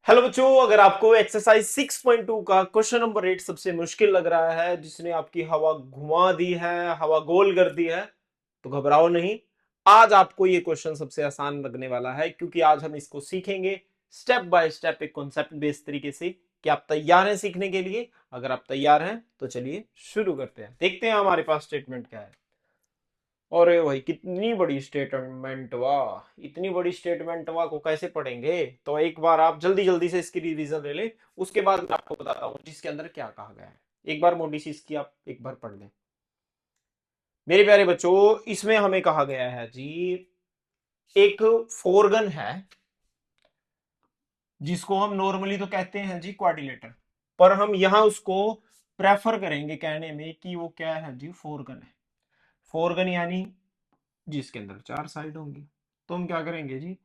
Hello बच्चों, अगर आपको एक्सरसाइज 6.2 का क्वेश्चन नंबर 8 सबसे मुश्किल लग रहा है, जिसने आपकी हवा घुमा दी है, हवा गोल कर दी है, तो घबराओ नहीं। आज आपको ये क्वेश्चन सबसे आसान लगने वाला है, क्योंकि आज हम इसको सीखेंगे स्टेप बाय स्टेप, एक कॉन्सेप्ट बेस्ड तरीके से। कि आप तैयार हैं सीखने के लिए? अगर आप तैयार हैं तो चलिए शुरू करते हैं। देखते हैं हमारे पास स्टेटमेंट क्या है। अरे भाई, कितनी बड़ी स्टेटमेंट, वाह! इतनी बड़ी स्टेटमेंट वाह को कैसे पढ़ेंगे? तो एक बार आप जल्दी जल्दी से इसकी रिवीजन ले लें, उसके बाद मैं आपको बताता हूँ जिसके अंदर क्या कहा गया है। एक बार मोटी सी इसकी आप एक बार पढ़ लें मेरे प्यारे बच्चों। इसमें हमें कहा गया है जी, एक फोरगन है जिसको हम नॉर्मली तो कहते हैं जी क्वाड्रिलेटर, पर हम यहां उसको प्रेफर करेंगे कहने में कि वो क्या है जी, फोरगन है। फोरगन यानी जिसके अंदर चार साइड होंगी। तो हम क्या करेंगे जी,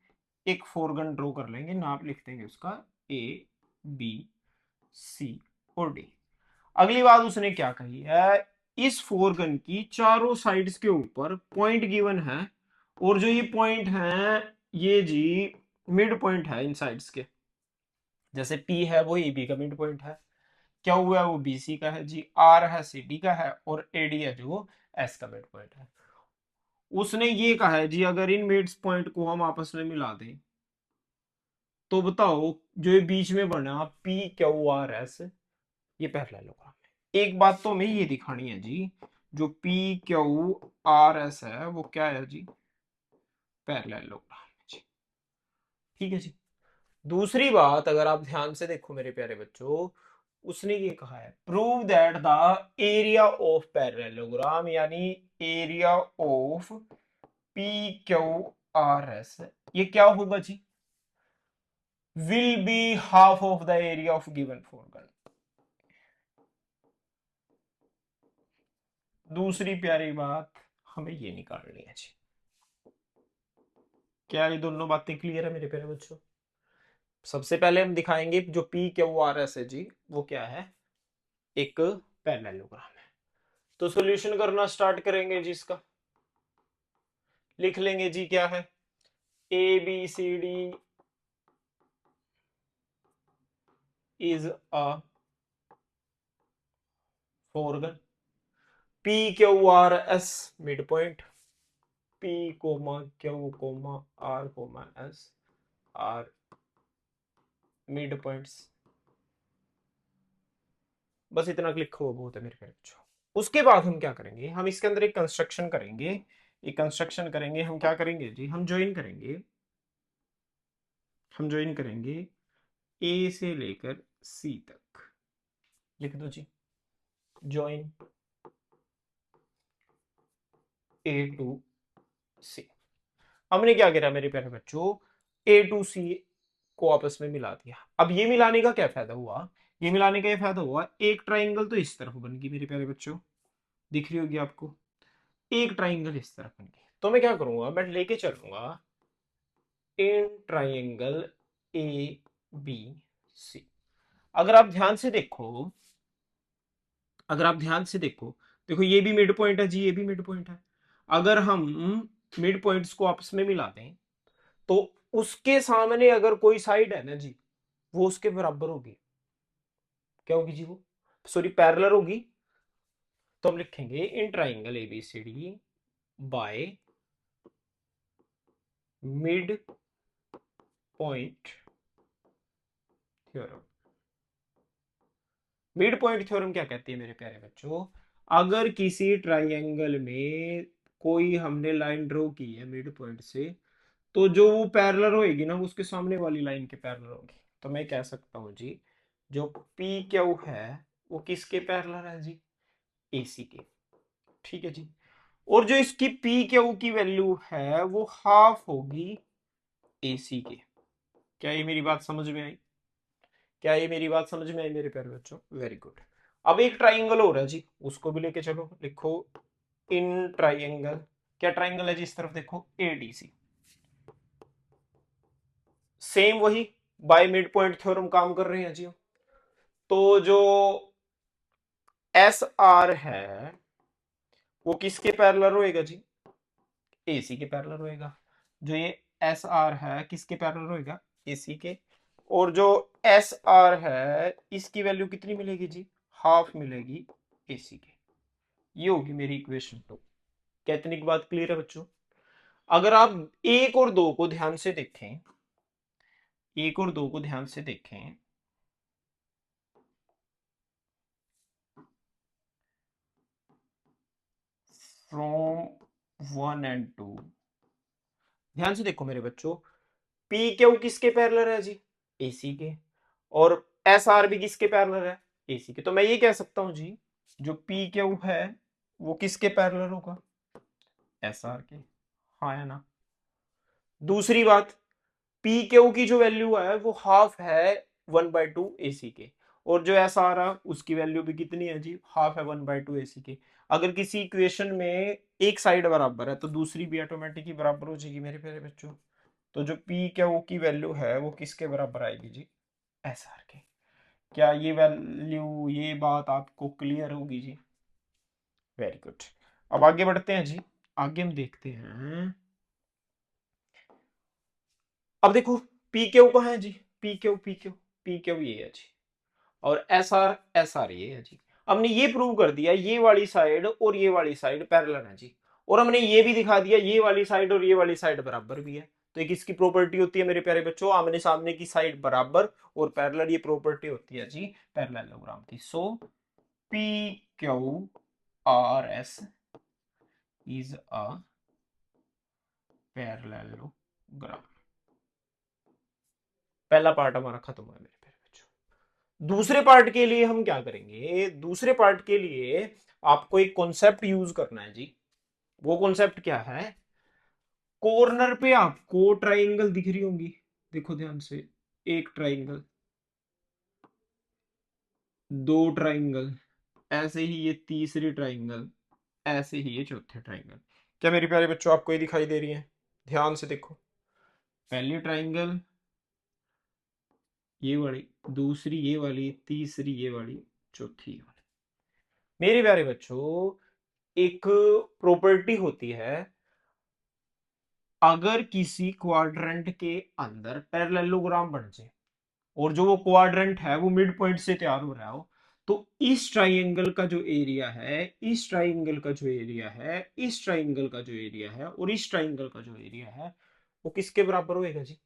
एक फोरगन ड्रॉ कर लेंगे, नाप लिख देंगे उसका ए, बी, सी और डी। अगली बात उसने क्या कही है, इस फोरगन की चारों साइड्स के ऊपर पॉइंट गिवन है, और जो ये पॉइंट है ये जी मिड पॉइंट है इन साइड्स के। जैसे पी है वो ए बी का मिड पॉइंट है, क्या हुआ है वो बी सी का है जी, आर है सी डी का है, और एडी है जो एस का मिड पॉइंट है। उसने ये कहा है जी, अगर इन मिड पॉइंट को हम आपस में मिला दें तो बताओ जो ये बीच में बना पी क्यू आर एस, ये पैरेललोग्राम है। एक बात तो हमें ये दिखानी है जी, जो पी क्यू आर एस है वो क्या है जी, पैरेललोग्राम है जी। ठीक है जी। दूसरी बात, अगर आप ध्यान से देखो मेरे प्यारे बच्चों, उसने ये कहा है prove that the area of parallelogram, यानी area of P Q R S, ये क्या होगा जी, will be half of the area of given foreground। दूसरी प्यारी बात हमें ये निकालनी है जी। क्या ये दोनों बातें क्लियर है मेरे प्यारे बच्चों? सबसे पहले हम दिखाएंगे जो पी क्यू आर एस है जी, वो क्या है, एक पैरेललोग्राम है। तो सॉल्यूशन करना स्टार्ट करेंगे जी इसका। लिख लेंगे जी क्या है, A B C D is a फोरगन, P Q R S mid point, P comma Q comma R comma S are mid points. बस इतना क्लिक हो बहुत है मेरे प्यारे बच्चों। उसके बाद हम क्या करेंगे, हम इसके अंदर एक कंस्ट्रक्शन करेंगे। एक कंस्ट्रक्शन करेंगे, हम क्या करेंगे जी, हम ज्वाइन करेंगे। हम ज्वाइन करेंगे ए से लेकर सी तक। लिख दो जी, ज्वाइन ए टू सी। हमने क्या करा मेरे प्यारे बच्चों, ए टू सी को आपस में मिला दिया। अब ये मिलाने का क्या फायदा हुआ, ये मिलाने का ये फायदा हुआ, एक ट्राइंगल तो इस तरफ बन गई मेरे प्यारे बच्चों, दिख रही होगी आपको, एक ट्राइंगल इस तरफ बन गई। तो मैं क्या करूंगा, मैं लेके चलूंगा इन ट्राइंगल ए बी सी। अगर आप ध्यान से देखो, अगर आप ध्यान से देखो, देखो ये भी मिड पॉइंट है जी, ये भी मिड पॉइंट है। अगर हम मिड पॉइंट्स को आपस में मिला दें तो उसके सामने अगर कोई साइड है ना जी, वो उसके बराबर होगी। क्या होगी जी वो, सॉरी पैरेलल होगी। तो हम लिखेंगे in triangle A B C D by mid point theorem. Mid point theorem क्या कहती है मेरे प्यारे बच्चों, अगर किसी ट्राइंगल में कोई हमने लाइन ड्रॉ की है मिड पॉइंट से, तो जो वो पैरेलल होएगी ना, उसके सामने वाली लाइन के पैरेलल होगी। तो मैं कह सकता हूं जी, जो पी क्यू है वो किसके पैरेलल है जी, एसी के। ठीक है जी। और जो इसकी पी क्यू की वैल्यू है वो हाफ होगी एसी के। क्या ये मेरी बात समझ में आई? क्या ये मेरी बात समझ में आई मेरे प्यारे बच्चों? Very good. अब एक ट्राइंगल हो रहा है जी, उसको भी लेके चलो। लिखो इन ट्राइंगल, क्या ट्राइंगल है जी, इस तरफ देखो एडीसी। सेम वही बाय मिड पॉइंट थ्योरम काम कर रहे हैं जी। तो जो एस आर है वो किसके पैरेलल होएगा जी, एसी के पैरेलल होएगा। जो ये एस आर है किसके पैरेलल होएगा, एसी के। और जो एस आर है इसकी वैल्यू कितनी मिलेगी जी, हाफ मिलेगी एसी के। ये होगी मेरी इक्वेशन 2। क्या इतनी की बात क्लियर है बच्चों? अगर आप एक और दो को ध्यान से देखें, एक और दो को ध्यान से देखें, फ्रॉम 1 and 2, ध्यान से देखो मेरे बच्चों, पी क्यू किसके पैरेलल है जी, एसी के, और एस आर भी किसके पैरेलल है, एसी के। तो मैं ये कह सकता हूं जी, जो पी क्यू है वो किसके पैरेलल होगा, एस आर के। हाँ है ना? दूसरी बात, पी क्यू की जो वैल्यू है वो हाफ है 1/2 एसी के, और जो एस आ रहा उसकी वैल्यू भी कितनी है जी, हाफ है 1/2 एसी के। अगर किसी इक्वेशन में एक साइड बराबर है तो दूसरी भी ऑटोमेटिकली बराबर हो जाएगी मेरे प्यारे बच्चों। तो जो पी क्यू की वैल्यू है वो किसके बराबर आएगी जी, एस आर के। क्या ये वैल्यू, ये बात आपको क्लियर होगी जी? Very good. अब आगे बढ़ते हैं जी, आगे हम देखते हैं। अब देखो पी क्यू कहाँ है जी, P Q P Q P Q ये है जी, और एस आर ये है जी। हमने ये प्रूव कर दिया ये वाली साइड और ये वाली साइड पैरेलल है जी, और हमने ये भी दिखा दिया ये वाली साइड और ये वाली साइड बराबर भी है। तो एक इसकी प्रॉपर्टी होती है मेरे प्यारे बच्चों, आमने सामने की साइड बराबर और पैरेलल, ये प्रॉपर्टी होती है जी पैरेललोग्राम की। So P Q R S is a parallelogram. पहला पार्ट हमारा खत्म हुआ मेरे प्यारे बच्चों। दूसरे पार्ट के लिए हम क्या करेंगे, दूसरे पार्ट के लिए आपको एक कॉन्सेप्ट यूज करना है जी। वो कॉन्सेप्ट क्या है, कॉर्नर पे आपको ट्राइंगल दिख रही होंगी, देखो ध्यान से, एक ट्राइंगल, दो ट्राइंगल, ऐसे ही ये तीसरी ट्राइंगल, ऐसे ही ये चौथे ट्राइंगल। क्या मेरे प्यारे बच्चों आपको ये दिखाई दे रही है? ध्यान से देखो, पहली ट्राइंगल ये वाली, दूसरी ये वाली, तीसरी ये वाली, चौथी ये वाली। मेरे प्यारे बच्चों एक प्रॉपर्टी होती है, अगर किसी क्वाड्रेंट के अंदर पैरेललोग्राम बन जाए और जो वो क्वाड्रेंट है वो मिड पॉइंट से तैयार हो रहा हो, तो इस ट्राइंगल का जो एरिया है, इस ट्राइंगल का जो एरिया है, इस ट्राइंगल का जो एरिया है और इस ट्राइंगल का जो एरिया है वो किसके बराबर होएगा जी,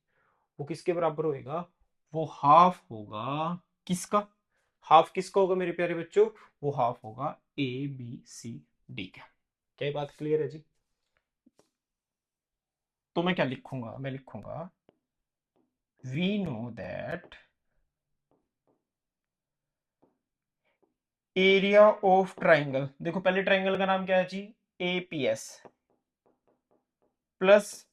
वो किसके बराबर होएगा, वो हाफ होगा किसका, हाफ किसका होगा मेरे प्यारे बच्चों, वो हाफ होगा ए बी सी डी का। क्या बात क्लियर है जी? तो मैं क्या लिखूंगा, मैं लिखूंगा we know that area of triangle, देखो पहले ट्राइंगल का नाम क्या है जी, APS, plus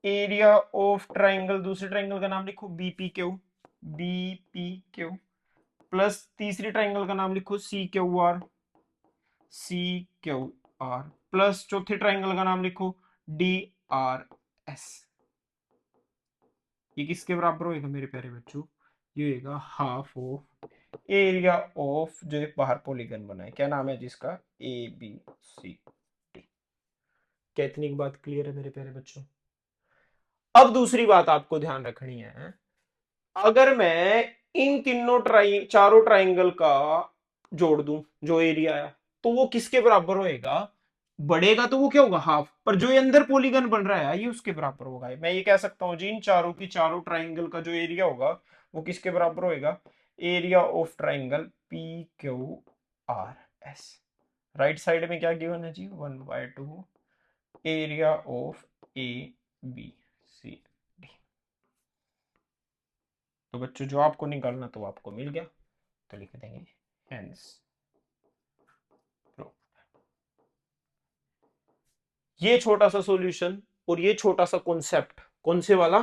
area of triangle, दूसरे ट्राइंगल का नाम लिखो बीपीक्यू, बीपीक्यू, प्लस तीसरी ट्राइंगल का नाम लिखो C Q R, C Q R, plus चौथे ट्राइंगल का नाम लिखो डी आर एस। ये किसके बराबर होएगा मेरे प्यारे बच्चों, ये होगा हाफ ऑफ एरिया ऑफ जो एक बाहर पॉलीगन बना है, क्या नाम है जिसका, ए बी सी डी। क्या इतनी बात क्लियर है मेरे प्यारे बच्चों? अब दूसरी बात आपको ध्यान रखनी है, अगर मैं इन तीनों चारों ट्राइंगल का जोड़ दूं जो एरिया है, तो वो किसके बराबर होएगा, बढ़ेगा तो वो क्या होगा, हाफ, पर जो ये अंदर पॉलीगन बन रहा है ये उसके बराबर होगा। मैं ये कह सकता हूं जी इन चारों की चारों ट्राइंगल का जो एरिया होगा वो किसके बराबर होएगा, area of triangle P Q R S. Right side में क्या गिवन है जी, 1/2 area of A B C D. तो बच्चों जो आपको निकालना तो आपको मिल गया, तो लिख देंगे हेंस। ये छोटा सा सॉल्यूशन और ये छोटा सा कॉन्सेप्ट कौन से वाला,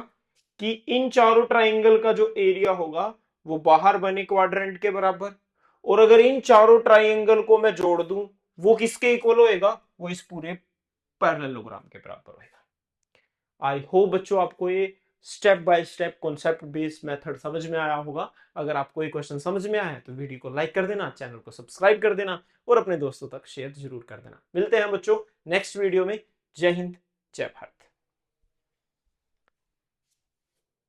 कि इन चारों ट्राइंगल का जो एरिया होगा वो बाहर बने क्वाड्रेंट के बराबर, और अगर इन चारों ट्राइंगल को मैं जोड़ दूं वो किसके इक्वल होएगा, वो इस पूरे पैरेललोग्राम के बराबर होएगा। आई होप बच्चों आपको ये step by step concept based method समझ में आया होगा। अगर आपको ये क्वेश्चन समझ में आया है तो वीडियो को लाइक कर देना, चैनल को सब्सक्राइब कर देना और अपने दोस्तों तक शेयर जरूर कर देना। मिलते हैं बच्चों नेक्स्ट वीडियो में। जय हिंद, जय भारत।